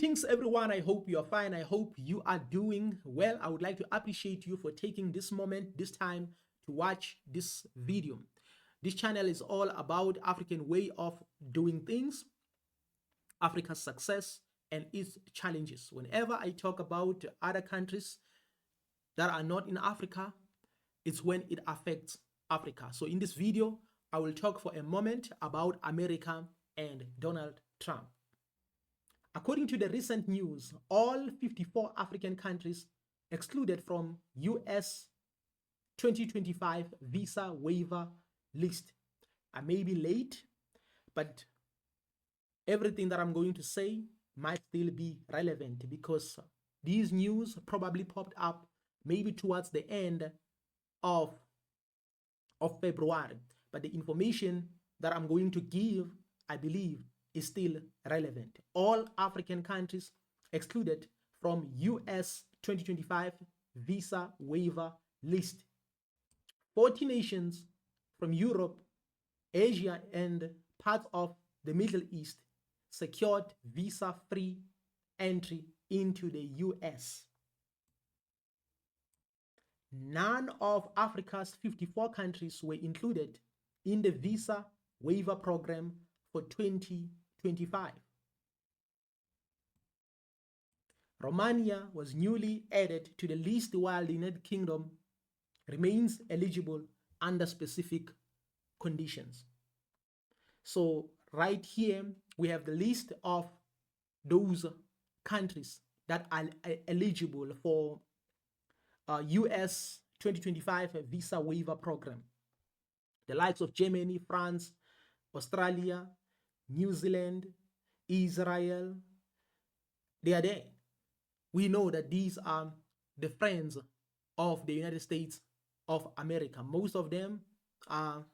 Greetings, everyone. I hope you are fine. I hope you are doing well. I would like to appreciate you for taking this moment, this time to watch this video. This channel is all about African way of doing things, Africa's success and its challenges. Whenever I talk about other countries that are not in Africa, it's when it affects Africa. So in this video, I will talk for a moment about America and Donald Trump. According to the recent news, all 54 African countries excluded from US 2025 visa waiver list. I may be late, but everything that I'm going to say might still be relevant because these news probably popped up maybe towards the end of February. But the information that I'm going to give, I believe, is still relevant. All African countries excluded from US 2025 visa waiver list. 40 nations from Europe, Asia, and parts of the Middle East secured visa-free entry into the US. None of Africa's 54 countries were included in the visa waiver program for 2025. Romania was newly added to the list while the United Kingdom remains eligible under specific conditions. So right here, we have the list of those countries that are eligible for US 2025 visa waiver program. The likes of Germany, France, Australia, New Zealand, Israel, they are there. We know that these are the friends of the United States of America. Most of them are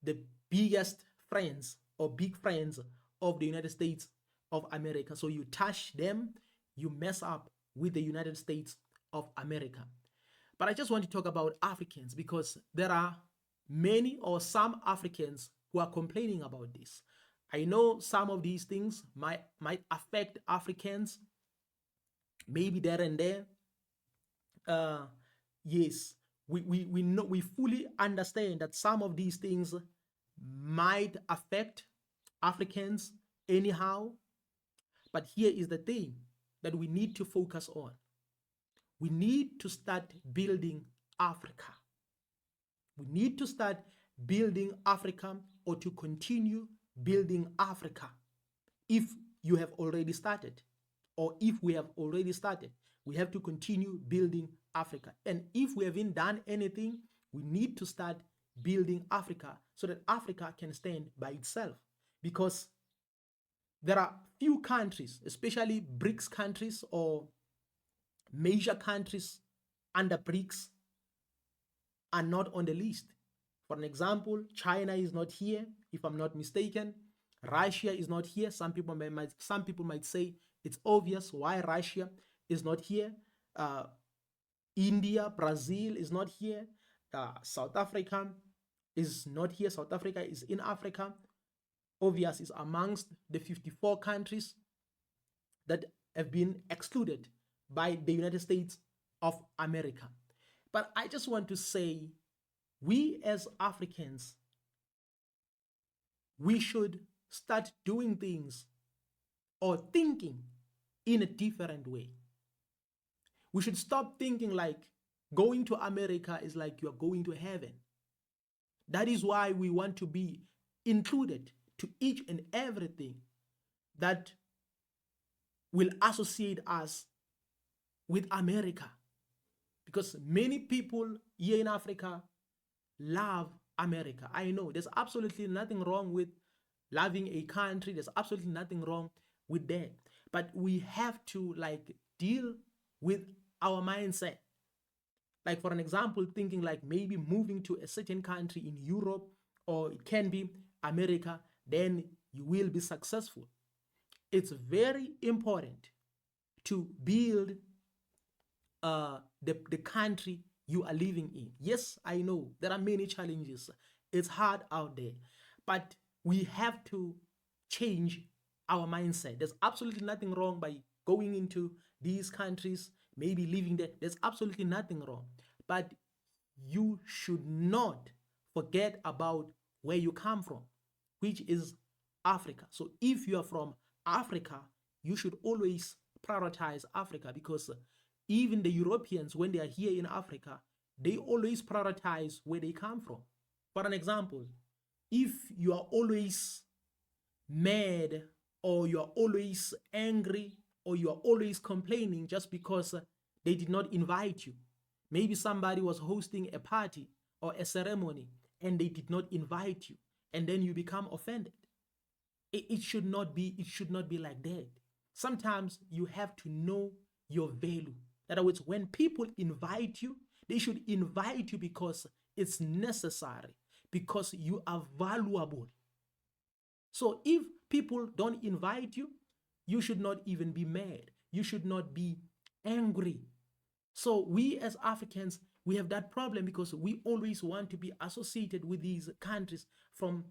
the biggest friends or big friends of the United States of America. So you touch them, you mess up with the United States of America. But I just want to talk about Africans because there are many or some Africans who are complaining about this. I know some of these things might affect Africans, maybe there and there. Yes, we know, we fully understand that some of these things might affect Africans anyhow. But here is the thing that we need to focus on. We need to start building Africa. We need to start building Africa or to continue building Africa. If you have already started, or if we have already started, we have to continue building Africa. And if we haven't done anything, we need to start building Africa so that Africa can stand by itself. Because there are few countries, especially BRICS countries or major countries under BRICS, are not on the list. For an example, China is not here, if I'm not mistaken. Russia is not here. Some people might say it's obvious why Russia is not here. India, Brazil is not here. South Africa is not here. South Africa is in Africa. Obvious is amongst the 54 countries that have been excluded by the United States of America. But I just want to say, we as Africans, we should start doing things or thinking in a different way. We should stop thinking like going to America is like you're going to heaven. That is why we want to be included to each and everything that will associate us with America. Because many people here in Africa love America. I know there's absolutely nothing wrong with loving a country. There's absolutely nothing wrong with that. But we have to deal with our mindset. Like for an example, thinking like maybe moving to a certain country in Europe, or it can be America, then you will be successful. It's very important to build the country you are living in. Yes, I know there are many challenges. It's hard out there, but we have to change our mindset. There's absolutely nothing wrong by going into these countries, maybe living there. There's absolutely nothing wrong. But you should not forget about where you come from, which is Africa. So if you are from Africa, you should always prioritize Africa, because even the Europeans, when they are here in Africa, they always prioritize where they come from. For an example, if you are always mad, or you are always angry, or you are always complaining just because they did not invite you, maybe somebody was hosting a party or a ceremony and they did not invite you, and then you become offended. It should not be like that. Sometimes you have to know your value. In other words, when people invite you, they should invite you because it's necessary, because you are valuable. So if people don't invite you, you should not even be mad. You should not be angry. So we as Africans, we have that problem because we always want to be associated with these countries from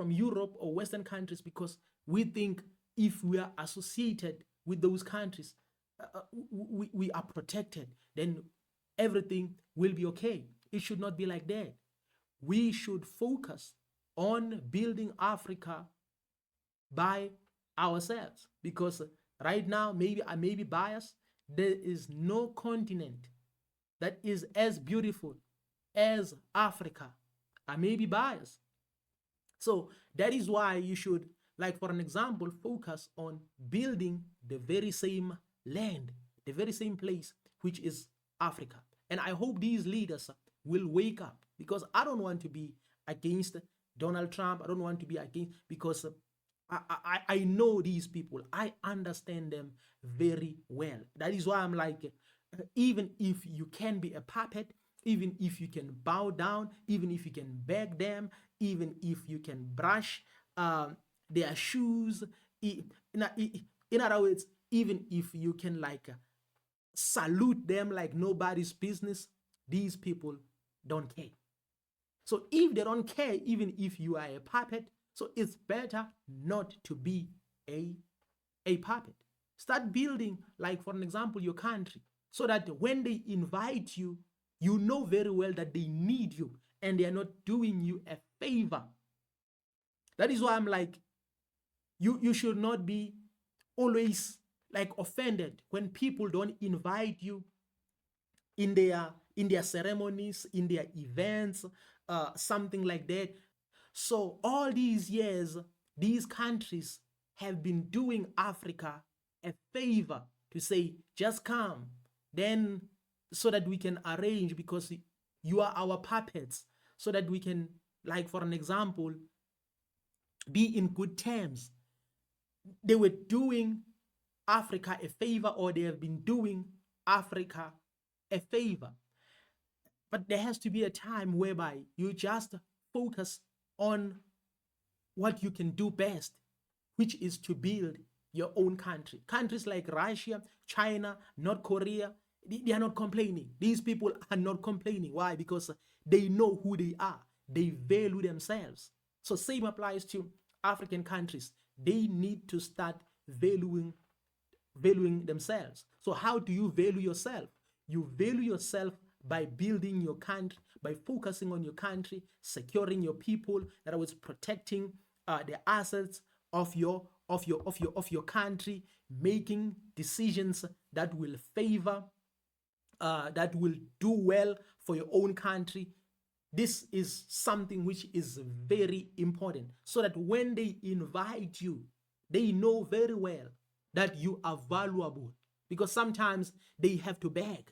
Europe or Western countries, because we think if we are associated with those countries, we are protected, then everything will be okay. It should not be like that. We should focus on building Africa by ourselves, because right now, maybe I may be biased, there is no continent that is as beautiful as Africa. I may be biased. So that is why you should, like for an example, focus on building the very same land, the very same place, which is Africa. And I hope these leaders will wake up, because I don't want to be against Donald Trump. I don't want to be against, because I know these people. I understand them very well. That is why I'm like, even if you can be a puppet, even if you can bow down, even if you can beg them, even if you can brush their shoes, in other words, even if you can like salute them like nobody's business, these people don't care. So if they don't care, even if you are a puppet, so it's better not to be a puppet. Start building, like for an example, your country, so that when they invite you, you know very well that they need you and they are not doing you a favor. That is why I'm like, you should not be always like offended when people don't invite you in their ceremonies, in their events, something like that. So all these years, these countries have been doing Africa a favor to say, just come, then so that we can arrange, because you are our puppets, so that we can, like for an example, be in good terms. They were doing Africa a favor, or they have been doing Africa a favor. But there has to be a time whereby you just focus on what you can do best, which is to build your own country. Countries like Russia, China, North Korea, they are not complaining. These people are not complaining. Why? Because they know who they are. They value themselves. So same applies to African countries. They need to start valuing themselves. So how do you value yourself? You value yourself by building your country, by focusing on your country, securing your people, in other words, protecting the assets of your country, making decisions that will favor, that will do well for your own country. This is something which is very important, so that when they invite you, they know very well that you are valuable, because sometimes they have to beg.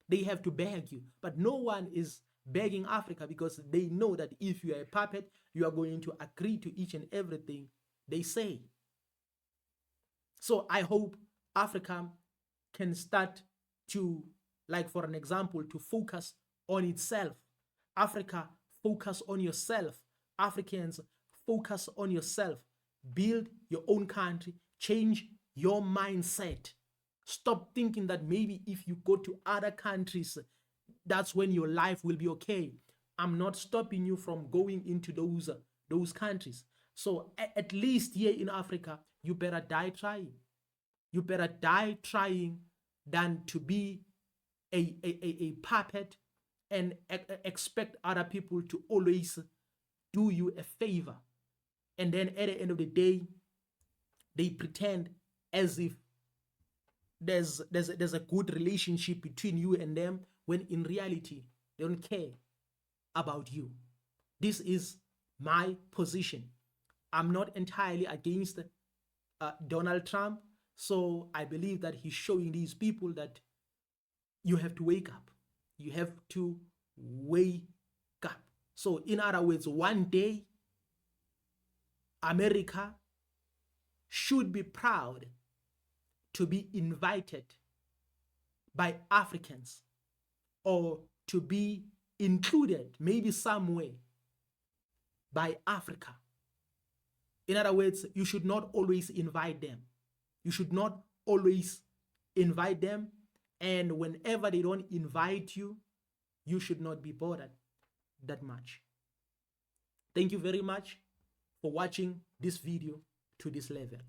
They have to beg you, but no one is begging Africa, because they know that if you are a puppet, you are going to agree to each and everything they say. So I hope Africa can start to, like for an example, to focus on itself. Africa, focus on yourself. Africans, focus on yourself. Build your own country. Change your mindset. Stop thinking that maybe if you go to other countries, that's when your life will be okay. I'm not stopping you from going into those countries. So at least here in Africa, you better die trying. You better die trying than to be a puppet and expect other people to always do you a favor. And then at the end of the day, they pretend as if there's a good relationship between you and them, when in reality they don't care about you. This is my position. I'm not entirely against Donald Trump, so I believe that he's showing these people that you have to wake up. You have to wake up. So in other words, one day America should be proud to be invited by Africans, or to be included maybe somewhere by Africa. In other words, you should not always invite them. You should not always invite them. And whenever they don't invite you, you should not be bothered that much. Thank you very much for watching this video to this level.